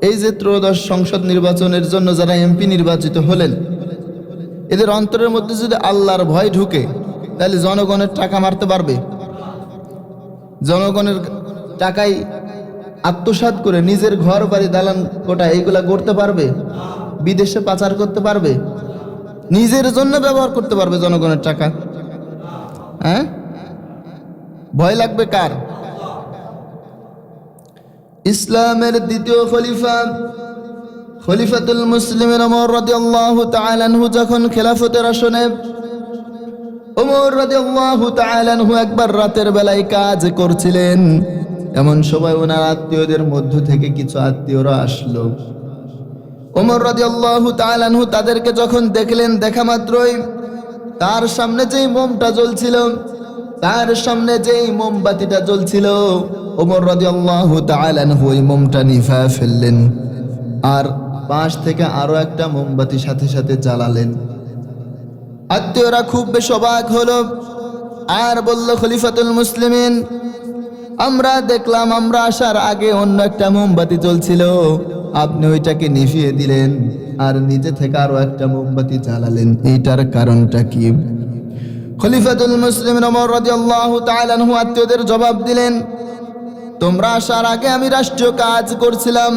এই যে ত্রয়োদশ সংসদ নির্বাচনের জন্য যারা এমপি নির্বাচিত হলেন, এদের অন্তরের মধ্যে যদি আল্লাহর ভয় ঢুকে, তাহলে জনগণের টাকা মারতে পারবে? জনগণের টাকায় আত্মসাৎ করে নিজের ঘর বাড়ি দালান কোটা এইগুলা করতে পারবে? বিদেশে পাচার করতে পারবে? নিজের জন্য ব্যবহার করতে পারবে জনগণের টাকা? হ্যাঁ, ভয় লাগবে কার? ইসলামের দ্বিতীয় খলিফাতুল মুসলিমিন ওমর রাদিয়াল্লাহু তাআলা আনহু যখন খেলাফতের আসনে, ওমর রাদিয়াল্লাহু তাআলা আনহু একবার রাতের বেলায় কাজ করছিলেন। এমন সময় ওনার আত্মীয়দের মধ্য থেকে কিছু আত্মীয়রা আসলো। ওমর রাদিয়াল্লাহু তাআলা আনহু তাদেরকে যখন দেখলেন, দেখা মাত্রই তার সামনে যেই মোমটা জ্বলছিল, তার সামনে যেই মোমবাতিটা জ্বলছিল, ওমর রাদিয়াল্লাহু তাআলা আনহু ওই মোমটা নিভায়ে ফেললেন, আর পাশ থেকে আরো একটা মোমবাতি সাথে সাথে জ্বালালেন। আত্মীয়রা খুব বেশ অবাক হলো, আর বলল, খলিফাতুল মুসলিমিন, আমরা দেখলাম আমরা আসার আগে অন্য একটা মোমবাতি জ্বলছিল, আপনি ওইটাকে নিভিয়ে দিলেন আর নিজে থেকে আরো একটা মোমবাতি জ্বালালেন, এইটার কারণটা কি? খলিফাতুল মুসলিমিন ওমর রাদিয়াল্লাহু তাআলা আনহু আত্মীয়দের জবাব দিলেন, তোমরা আসার আগে আমি রাষ্ট্রীয় কাজ করছিলাম,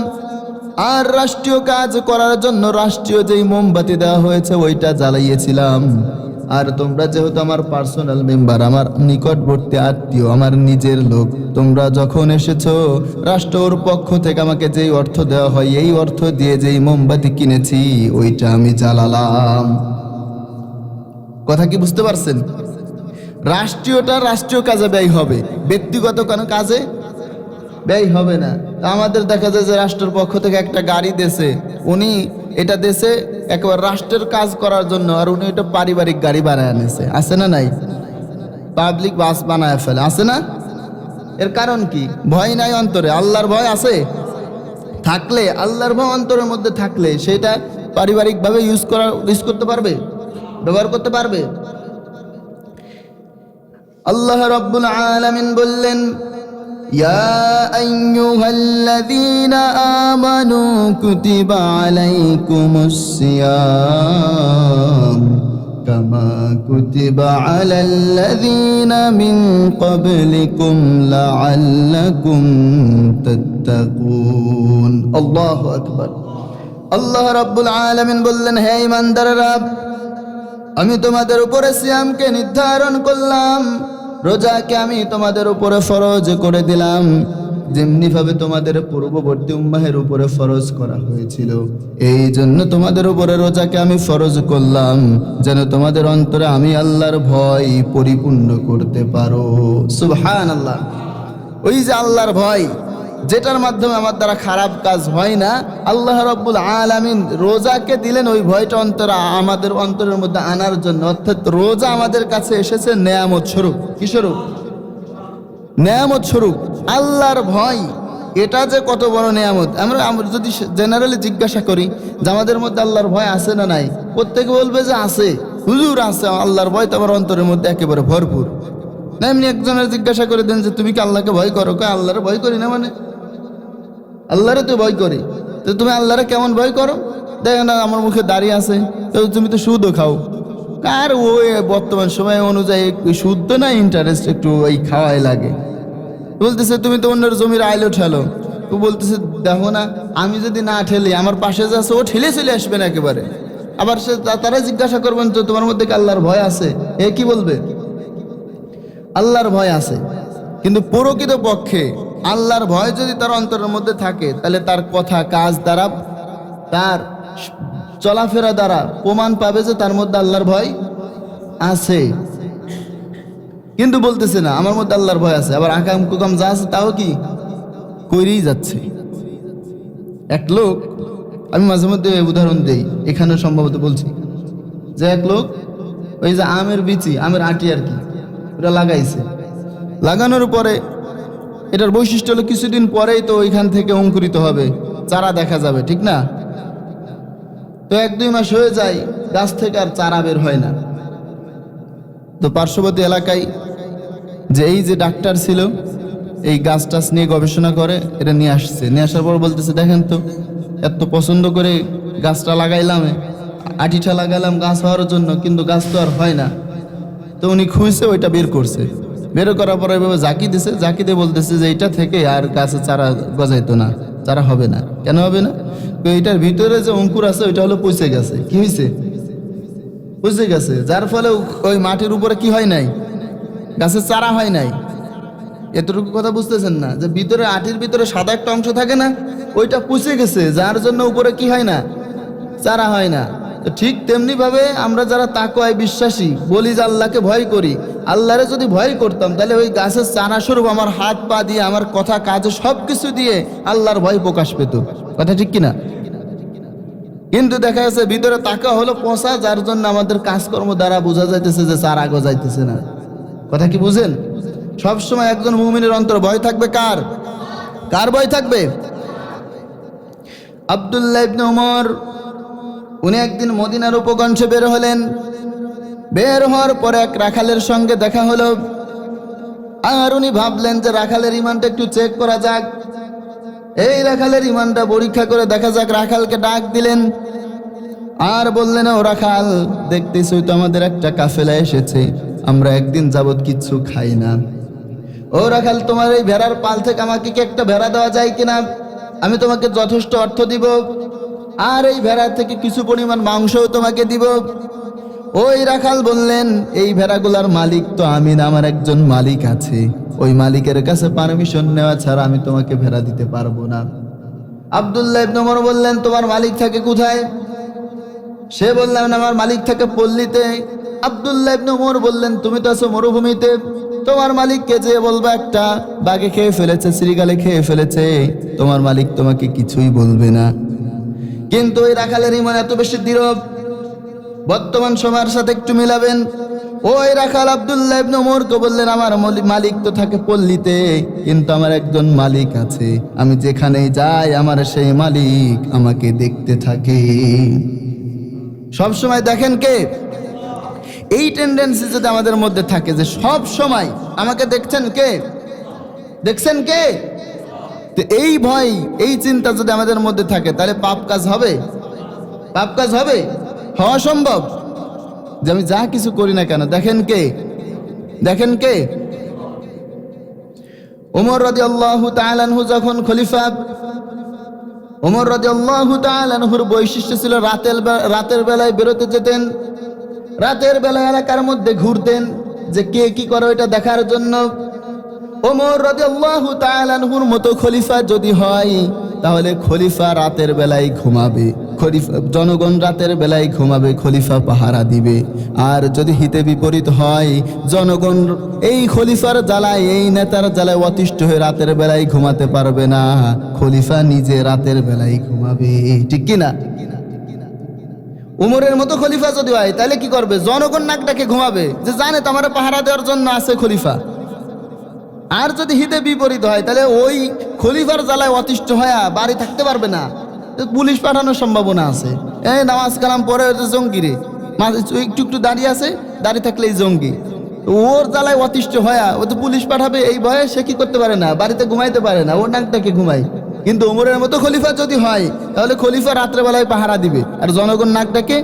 আর রাষ্ট্রীয় কাজ করার জন্য রাষ্ট্রীয় যেই মোমবাতি দেওয়া হয়েছে ওইটা জ্বালাইয়েছিলাম। আর তোমরা যেহেতু আমার পার্সোনাল মেম্বার, আমার নিকটবর্তী আত্মীয়, আমার নিজের লোক, তোমরা যখন এসেছো, রাষ্ট্রের পক্ষ থেকে আমাকে যেই অর্থ দেওয়া হয় এই অর্থ দিয়ে যেই মোমবাতি কিনেছি ওইটা আমি জ্বালালাম। কথা কি বুঝতে পারছেন? রাষ্ট্রীয়টা রাষ্ট্রীয় কাজে ব্যয় হবে, ব্যক্তিগত কোনো কাজে ব্যয় হবে না। আমাদের দেখা যায় যে রাষ্ট্রের পক্ষ থেকে একটা গাড়ি দেশে, উনি এটা দেশে একেবারে রাষ্ট্রের কাজ করার জন্য, আর উনি এটা পারিবারিক গাড়ি বানায় আনেছে, আছে না নাই? পাবলিক বাস বানায় ফেলে, আছে না? এর কারণ কি? ভয় নাই অন্তরে, আল্লাহর ভয় আছে। থাকলে, আল্লাহর ভয় অন্তরের মধ্যে থাকলে সেটা পারিবারিকভাবে ইউজ করতে পারবে, ব্যবহার করতে পারবে। আল্লাহ রাব্বুল আলামিন বললেন, ইয়া আইয়ুহাল্লাযীনা আমানু কুতিবা আলাইকুমুস সিয়াম কামা কুতিবা আলাল্লাযীনা মিন ক্বাবলিকুম লাআল্লাকুম তাত্তাকুন। আল্লাহু আকবার। আল্লাহ রাব্বুল আলামিন বললেন, হে ঈমানদাররা, আমি তোমাদের উপরে সিয়ামকে নির্ধারণ করলাম, রোজাকে আমি তোমাদের উপরে ফরজ করে দিলাম, যেমনি ভাবে তোমাদের পূর্ববর্তী উম্মাহের উপরে ফরজ করা হয়েছিল। এই জন্য তোমাদের উপরে রোজাকে আমি ফরজ করলাম, যেন তোমাদের অন্তরে আমি আল্লাহর ভয় পরিপূর্ণ করতে পারো। সুবহানাল্লাহ। ওই যে আল্লাহর ভয়, যেটার মাধ্যমে আমার দ্বারা খারাপ কাজ হয় না, আল্লাহ রাব্বুল আলামিন রোজাকে দিলেন ওই ভয়টা আমাদের অন্তরের মধ্যে আনার জন্য। অর্থাৎ রোজা আমাদের কাছে এসেছে নেয়ামত স্বরূপ। কি স্বরূপ? নেয়ামত স্বরূপ। আল্লাহর ভয়, এটা যে কত বড় নেয়ামত। আমরা যদি জেনারেলি জিজ্ঞাসা করি যে আমাদের মধ্যে আল্লাহর ভয় আছে না নাই, প্রত্যেকে বলবে যে আছে, হুজুর আছে, আল্লাহর ভয় তো আমার অন্তরের মধ্যে একেবারে ভরপুর। না, এমনি একজনের জিজ্ঞাসা করে দেন যে তুমি কি আল্লাহকে ভয় করো? আল্লাহরে ভয় করি না, মানে আল্লাহরে তো ভয় করি। তো তুমি আল্লাহরে কেমন ভয় করো? দেখো না, আমার মুখে দাড়ি আছে, তো তুমি তো সুদও খাও। কার ওই বর্তমান সময় অনুযায়ী সুদ তো না, ইন্টারেস্ট একটু ওই খাওয়াই লাগে। বলতেছে তুমি তো অন্যের জমির আইলো ঠেলো। ও বলতেছে দেখো না, আমি যদি না ঠেলি, আমার পাশে যে আছে ও ঠেলে চলে আসবে না একেবারে। আবার সে তারা জিজ্ঞাসা করবেন তো তোমার মধ্যে কি আল্লাহর ভয় আছে? এ কি বলবে? আল্লাহর ভয় আছে, কিন্তু প্রকৃত পক্ষে আল্লাহর ভয় যদি তার অন্তরের মধ্যে থাকে, তাহলে তার কথা কাজ দ্বারা, তার চলাফেরা দ্বারা প্রমাণ পাবে যে তার মধ্যে আল্লাহর ভয় আছে। কিন্তু বলতেছে না আমার মধ্যে আল্লাহর ভয় আছে, আবার আকাম কুকাম যা আছে তাও কি করেই যাচ্ছে। এক লোক, আমি মাঝে মধ্যে উদাহরণ দেই, এখানে সম্ভবত বলছি, যে এক লোক ওই যে আমের বিচি, আমের আটি আর কি, ওটা লাগাইছে। লাগানোর পরে এটার বৈশিষ্ট্য হলো কিছুদিন পরেই তো ওইখান থেকে অঙ্কুরিত হবে, চারা দেখা যাবে, ঠিক না? তো 1-2 মাস হয়ে যায়, গাছ থেকে আর চারা বের হয় না। তো পার্শ্ববর্তী এলাকায় যে এই যে ডাক্তার ছিল, এই গাছ টাছ নিয়ে গবেষণা করে এটা নিয়ে আসছে, নিয়ে আসার পর বলতেছে দেখেন তো এত পছন্দ করে গাছটা লাগাইলাম, আটিটা লাগাইলাম গাছ হওয়ার জন্য, কিন্তু গাছ তো আর হয় না। তো উনি খুঁজছে ওইটা বের করছে, বের করার পর এভাবে জাকি দিছে, জাকি দিয়ে বলতেছে যে এইটা থেকে আর গাছে চারা গজাইতো না, চারা হবে না। কেন হবে না? তো এইটার ভিতরে যে অঙ্কুর আছে ওইটা হলো পচে গেছে। কি হয়েছে? পচে গেছে, যার ফলে ওই মাটির উপরে কি হয় নাই, গাছের চারা হয় নাই। এতটুকু কথা বুঝতেছেন না? যে ভিতরে আটির ভিতরে সাদা একটা অংশ থাকে না, ওইটা পচে গেছে, যার জন্য উপরে কি হয় না, চারা হয় না। তো ঠিক তেমনি ভাবে আমরা যারা তাকওয়ায় বিশ্বাসী, বলি যে আল্লাহকে ভয় করি, আল্লাহরে যদি ভয় করতাম তাহলে ওই গাছের চারা স্বরূপ আমার হাত পা দিয়ে, আমার কথা কাজে সব কিছু দিয়ে আল্লাহর ভয় প্রকাশ পেত। কথা ঠিক কিনা? কিন্তু দেখা যাচ্ছে ভিতরে তাকা হলো পচা, যার জন্য আমাদের কাজকর্ম দ্বারা বোঝা যাইতেছে যে চারা গজাইতেছে না। কথা কি বুঝেন? সবসময় একজন মুমিনের অন্তর ভয় থাকবে কার? কার ভয় থাকবে? আব্দুল্লাহ ইবনে ওমর উনি একদিন মদিনার উপকণ্ঠে বের হলেন। বের হওয়ার পরে এক রাখালের সঙ্গে দেখা হলো, আর উনি ভাবলেন যে রাখালের ইমানটা একটু চেক করা যাক, এই রাখালের ইমানটা পরীক্ষা করে দেখা যাক। রাখালকে ডাক দিলেন আর বললেন, ও রাখাল, দেখতেছই তো আমাদের একটা কাফেলা এসেছে, আমরা একদিন যাবত কিচ্ছু খাই না। ও রাখাল, তোমার এই ভেড়ার পাল থেকে আমাকে কি একটা ভেড়া দেওয়া যায় কিনা? আমি তোমাকে যথেষ্ট অর্থ দিব, আর এই ভেড়া থেকে কিছু পরিমাণ মাংসও তোমাকে দিব। ওই রাখাল বললেন, এই ভেড়াগুলার মালিক তো আমি না, আমার একজন মালিক আছে, ওই মালিকের কাছে পারমিশন নেওয়া ছাড়া আমি তোমাকে ভেড়া দিতে পারবো না। আব্দুল্লাহ ইবনে ওমর বললেন, তোমার মালিক থাকে কোথায়? সে বললেন, আমার মালিক থাকে পল্লীতে। আব্দুল্লাহ ইবনে ওমর বললেন, তুমি তো আছো মরুভূমিতে, তোমার মালিককে যে বলবা একটা বাঘে খেয়ে ফেলেছে, শ্রীগালে খেয়ে ফেলেছে, তোমার মালিক তোমাকে কিছুই বলবে না। কিন্তু ওই রাখালের ইমান এত বেশি দৃঢ়, বর্তমান সময়ের সাথে একটু মিলাবেন। ওই রাখাল আব্দুল্লাহ ইবনে ওমরকে বললেন, আমার মালিক তো থাকে পল্লীতে, কিন্তু আমার একজন মালিক আছে, আমি যেখানেই যাই আমার সেই মালিক আমাকে দেখতে থাকে। সব সময় দেখেন কে? এই টেন্ডেন্সি যদি আমাদের মধ্যে থাকে যে সব সময় আমাকে দেখছেন কে, দেখছেন কে, তো এই ভয় এই চিন্তা যদি আমাদের মধ্যে থাকে তাহলে পাপ কাজ হবে? পাপ কাজ হবে? হওয়া সম্ভব? যে আমি যা কিছু করি না কেন দেখেন কে, দেখেন কে? ওমর রাদিয়াল্লাহু তাআলা আনহু যখন খলিফা, ওমর রাদিয়াল্লাহু তাআলা আনহুর বৈশিষ্ট্য ছিল রাতের বেলায় বেরোতে যেতেন, রাতের বেলায় এলাকার মধ্যে ঘুরতেন যে কে কি করে ওইটা দেখার জন্য। ওমর রাদিয়াল্লাহু তাআলা আনহুর মতো খলিফা যদি হয় তাহলে খলিফা রাতের বেলায় ঘুমাবে, খলিফা জনগণ রাতের বেলায় ঘুমাবে, খলিফা পাহারা দিবে। আর যদি হিতে বিপরীত হয়, জনগণ এই খলিফার জ্বালায়, এই নেতার জ্বালায় অতিষ্ঠ হয়ে রাতের বেলায় ঘুমাতে পারবে না, খলিফা নিজে রাতের বেলায় ঘুমাবে। ঠিক কিনা? উমরের মতো খলিফা যদি হয় তাহলে কি করবে? জনগণ নাক ডাকে ঘুমাবে, যে জানে তো আমার পাহারা দেওয়ার জন্য আছে খলিফা। আর যদি হিতে বিপরীত হয় তাহলে ওই খলিফার জ্বালায় অতিষ্ঠ হয়ে বাড়ি থাকতে পারবে না, পুলিশ পাঠানোর সম্ভাবনা আছে। এই নামাজ কালাম পরে জঙ্গি রে, একটু একটু দাঁড়িয়ে আছে, দাঁড়িয়ে থাকলে এই জঙ্গি, ওর জ্বালায় অতিষ্ঠ হয়ে ও তো পুলিশ পাঠাবে, এই ভয়ে সে কি করতে পারে না, বাড়িতে ঘুমাইতে পারে না, ওর নাকটাকে ঘুমায়। কিন্তু ওমরের মতো খলিফা যদি হয় তাহলে খলিফা রাত্রেবেলায় পাহারা দিবে আর জনগণ নাকটাকে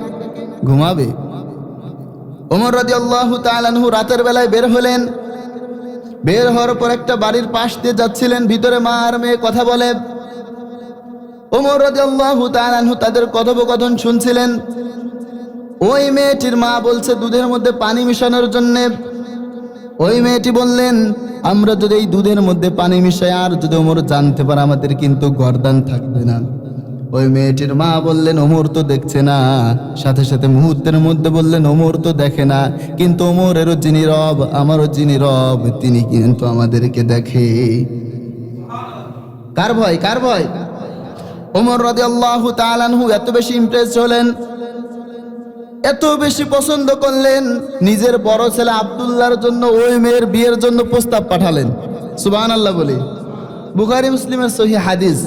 ঘুমাবে। ওমর রাদিয়াল্লাহু তাআলা আনহু রাতের বেলায় বের হলেন। বের হওয়ার পর একটা বাড়ির পাশ দিয়ে যাচ্ছিলেন, ভিতরে মা আর মেয়ে কথা বলে। ওমর রাদিয়াল্লাহু তাআলা আনহু তাদের কথোপকথন শুনছিলেন। ওই মেয়েটির মা বলছে দুধের মধ্যে পানি মিশানোর জন্যে। ওই মেয়েটি বললেন, আমরা যদি এই দুধের মধ্যে পানি মিশাই আর যদি ওমর জানতে পারে আমাদের কিন্তু গর্দান থাকবে না। ওই মেয়েটির মা বললেন, ওমর তো দেখছে না। সাথে সাথে মুহূর্তের মধ্যে বললেন, ওমর তো দেখে না, কিন্তু ওমরেরও যিনি রব, আমারও যিনি রব, তিনি কিন্তু আমাদেরকে দেখে। কার ভয়? কার ভয়? ওমর রাদিয়াল্লাহু তাআলা আনহু এত বেশি ইমপ্রেস হলেন, এত বেশি পছন্দ করলেন, নিজের বড় ছেলে আব্দুল্লাহর জন্য ওই মেয়ের বিয়ের জন্য প্রস্তাব পাঠালেন। সুবহানাল্লাহ বলি। বুখারী মুসলিমের সহিহ হাদিস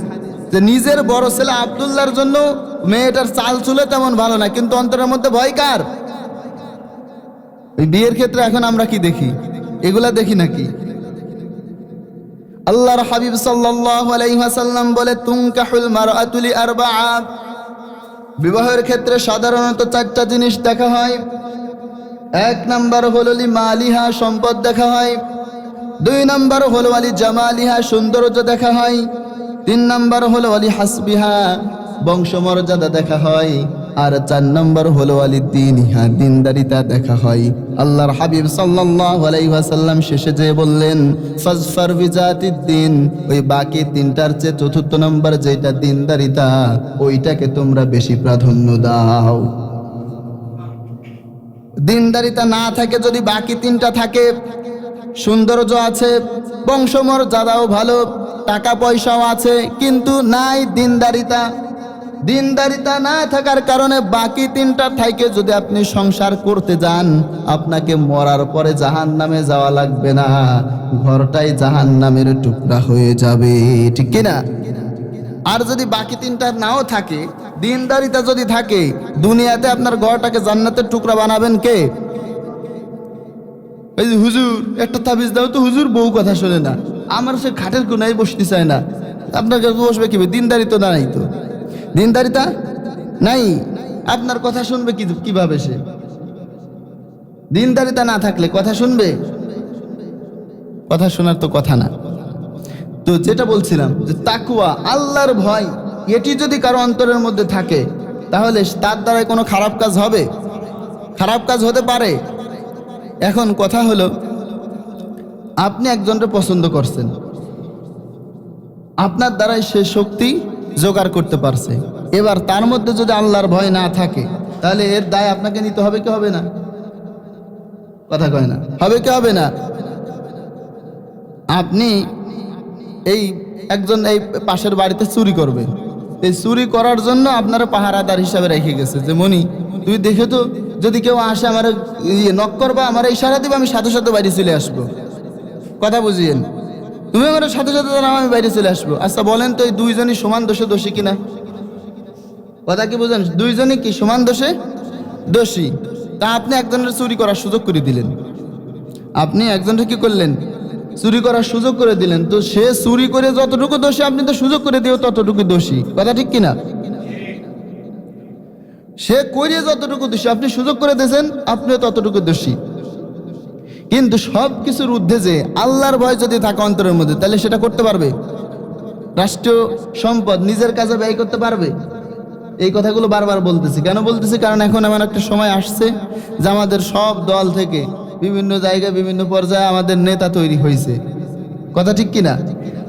যে নিজের বড় ছেলে আব্দুল্লাহর জন্য, মেয়েটার চাল চুলে তেমন ভালো না, কিন্তু অন্তরের মধ্যে ভয় কার? ওই বিয়ের ক্ষেত্রে এখন আমরা কি দেখি? এগুলা দেখি নাকি? আল্লাহর হাবিব সাল্লাল্লাহু আলাইহি ওয়াসাল্লাম বলে, তুনকাহুল মারআতু লিআরবাআ, বিবাহের ক্ষেত্রে সাধারণত 4টা জিনিস দেখা হয়। 1 নাম্বার হলো লিমালিহা, সম্পদ দেখা হয়। 2 নাম্বার হলো আলি জামালিহা, সৌন্দর্য দেখা হয়। 3 নাম্বার হলো আলি হাসবিহা, বংশমর্যাদা দেখা হয়। আর 4 নাম্বার হলো আলি দ্বীনিহা, দিনদারিতা দেখা হয়। আল্লাহর হাবিব সাল্লাল্লাহু আলাইহি ওয়াসাল্লাম শেষে যে বললেন, ফাজফার বিজাতিদ দ্বীন, ওই বাকি 3টার চেয়ে 4th নাম্বার যেটা দিনদারিতা, ওইটাকে তোমরা বেশি প্রাধান্য দাও। দিনদারিতা না থাকে, যদি বাকি 3টা থাকে, সৌন্দর্য আছে, বংশমর্যাদাও ভালো, টাকা পয়সাও আছে, কিন্তু নাই দিনদারিতা। দিনদারিতা না থাকার কারণে বাকি 3টা থেকে যদি আপনি সংসার করতে যান, আপনাকে মরার পরে জাহান্নামে যাওয়া লাগবে না, ঘরটাই জাহান্নামের টুকরা হয়ে যাবে, ঠিক কিনা? আর যদি বাকি 3টা নাও থাকে, দিনদারিতা যদি থাকে, দুনিয়াতে আপনার ঘরটাকে জান্নাতের টুকরা বানাবেন কে? এই যে হুজুর একটা তাবিজ দাও তো, হুজুর বউ কথা শোনে না, আমার সে খাটের কোনায় বসতে চায় না। আপনার কাছে বসবে কি? দিনদারিতা নাই তো, দিনদারিতা নাই, আপনার কথা শুনবে কিভাবে? সে দিনদারিতা না থাকলে কথা শুনবে? কথা শোনার তো কথা না। তো যেটা বলছিলাম যে তাকওয়া, আল্লাহর ভয়, এটি যদি কারো অন্তরের মধ্যে থাকে, তাহলে তার দ্বারা কোনো খারাপ কাজ হবে? খারাপ কাজ হতে পারে। এখন কথা হলো, আপনি একজনকে পছন্দ করছেন, আপনার দ্বারাই সে শক্তি জোগাড় করতে পারছে। এবার তার মধ্যে যদি আল্লাহর ভয় না থাকে, তাহলে এর দায় আপনাকে নিতে হবে কি হবে না? কথা কয় না, হবে কি হবে না? আপনি এই একজন এই পাশের বাড়িতে চুরি করবে, এই চুরি করার জন্য আপনারা পাহারাদার হিসাবে রেখে গেছে যে, মনি তুই দেখে তো, যদি কেউ আসে আমার নক করবা, আমার ইশারা দিবা, আমি সাথে সাথে বাইরে চলে আসবো। কথা বুঝিয়েন, তুমি আমার সাথে সাথে জানাও, আমি বাইরে চলে আসবো। আচ্ছা বলেন তো, এই 2জনই সমান দোষে দোষী কিনা? কথা কি বুঝেন? 2জনই কি সমান দোষে দোষী? তা আপনি একজনের চুরি করার সুযোগ করে দিলেন, আপনি একজনকে কি করলেন? চুরি করার সুযোগ করে দিলেন। তো সে চুরি করে যতটুকু দোষী, আপনি তো সুযোগ করে দিও ততটুকু দোষী। কথা ঠিক কিনা? সে করে যতটুকু দোষী, আপনি সুযোগ করে দিয়েছেন, আপনিও ততটুকু দোষী। কিন্তু সব কিছুর ঊর্ধ্বে যে আল্লাহর ভয় যদি থাকে অন্তরের মধ্যে, তাহলে সেটা করতে পারবে? রাষ্ট্রীয় সম্পদ নিজের কাজে ব্যয় করতে পারবে? এই কথাগুলো বারবার বলতেছি। কেন বলতেছি? কারণ এখন এমন একটা সময় আসছে যে আমাদের সব দল থেকে বিভিন্ন জায়গায় বিভিন্ন পর্যায়ে আমাদের নেতা তৈরি হয়েছে। কথা ঠিক কিনা?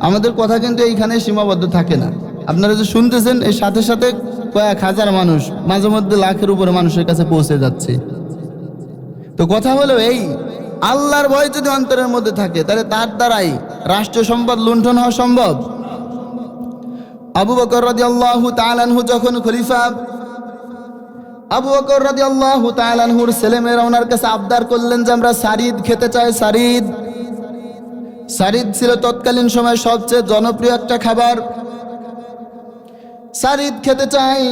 আমাদের কথা কিন্তু এইখানে সীমাবদ্ধ থাকে না। আপনারা যে শুনতেছেন, এর সাথে সাথে কয়েক হাজার মানুষ, মাঝে মধ্যে লাখের উপরে মানুষের কাছে পৌঁছে যাচ্ছে। তো কথা হলো এই, আল্লাহর ভয় যদি অন্তরের মধ্যে থাকে, তাহলে তার দ্বারাই রাষ্ট্রীয় সম্পদ লুণ্ঠন হওয়া সম্ভব। আবু বকর রাদিয়াল্লাহু তাআলা আনহু যখন খলিফা, আবু বকর রাদিয়াল্লাহু তাআলা আনহুর ছেলেমেয়েরা ওনার কাছে আবদার করলেন যে আমরা সারিদ খেতে চাই। সারিদ ছিল তৎকালীন সময়ে সবচেয়ে জনপ্রিয় একটা খাবার। সারিদ খেতে চাই।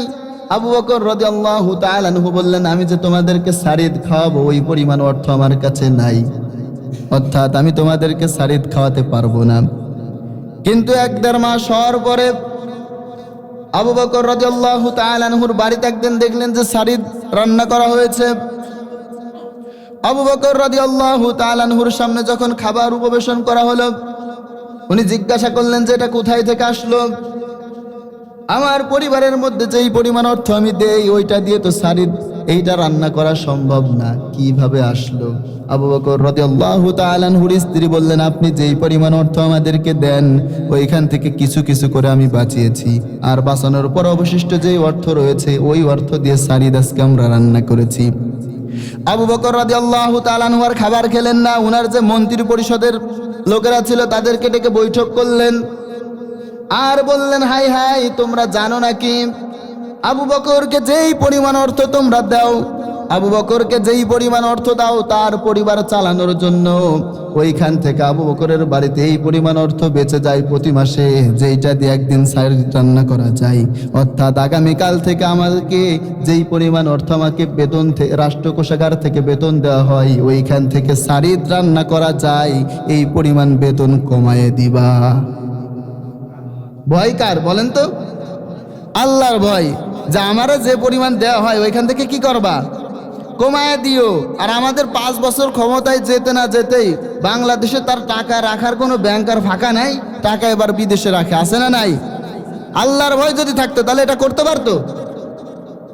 আবু বকর রাদিয়াল্লাহু তাআলা আনহু বললেন, আমি যে তোমাদেরকে সারিদ খাওয়াবো, ওই পরিমাণ অর্থ আমার কাছে নাই, অর্থাৎ আমি তোমাদেরকে সারিদ খাওয়াতে পারবো না। কিন্তু 1-1.5 মাস হওয়ার পরে আবু বকর রাদিয়াল্লাহু তাআলা আনহুর বাড়িতে একদিন দেখলেন যে সারিদ রান্না করা হয়েছে। আবু বকর রাদিয়াল্লাহু তাআলা আনহুর সামনে যখন খাবার উপবেশন করা হলো, উনি জিজ্ঞাসা করলেন যে এটা কোথায় থেকে আসলো? আমার পরিবারের মধ্যে যেই পরিমাণ অর্থ আমি দেই, ওইটা দিয়ে তো সারিদ এইটা রান্না করা সম্ভব না, কিভাবে আসলো? আবু বকর রাদিয়াল্লাহু তাআলা আনহুর স্ত্রী বললেন, আপনি যেই পরিমাণ অর্থ আমাদেরকে দেন, ওইখান থেকে কিছু কিছু করে আমি বাঁচিয়েছি, আর বাঁচানোর পর অবশিষ্ট যেই অর্থ রয়েছে, ওই অর্থ দিয়ে সারিদ আজকে আমরা রান্না করেছি। আবু বকর রাদিয়াল্লাহু তাআলা আনহু আর খাবার খেলেন না। উনার যে মন্ত্রী পরিষদের লোকেরা ছিল, তাদেরকে ডেকে বৈঠক করলেন আর বললেন, হাই হাই, তোমরা জানো নাকি আবু বকরকে যেই পরিমাণ অর্থ তোমরা দাও, আবু বকরকে যেই পরিমাণ অর্থ দাও তার পরিবার চালানোর জন্য, ওইখান থেকে আবু বকরের বাড়িতে এই পরিমাণ অর্থ বেঁচে যায় প্রতি মাসে, যেইটা দিয়ে একদিন শাড়ি রান্না করা যায়। অর্থাৎ আগামীকাল থেকে আমাকে যেই পরিমাণ অর্থ আমাকে বেতন রাষ্ট্র কোষাগার থেকে বেতন দেওয়া হয়, ওইখান থেকে শাড়ি রান্না করা যায়, এই পরিমাণ বেতন কমায়ে দিবা। ভয় কার বলেন তো? আল্লাহর ভয়, যে আমারে যে পরিমাণ দেওয়া হয় ওইখান থেকে কি করবা? কমায় দিও। আর আমাদের 5 বছর ক্ষমতায় যেতে না যেতেই বাংলাদেশে তার টাকা রাখার কোনো ব্যাংক আর ফাঁকা নাই, টাকা এবার বিদেশে রাখে, আছে না নাই? আল্লাহর ভয় যদি থাকতো তাহলে এটা করতে পারতো?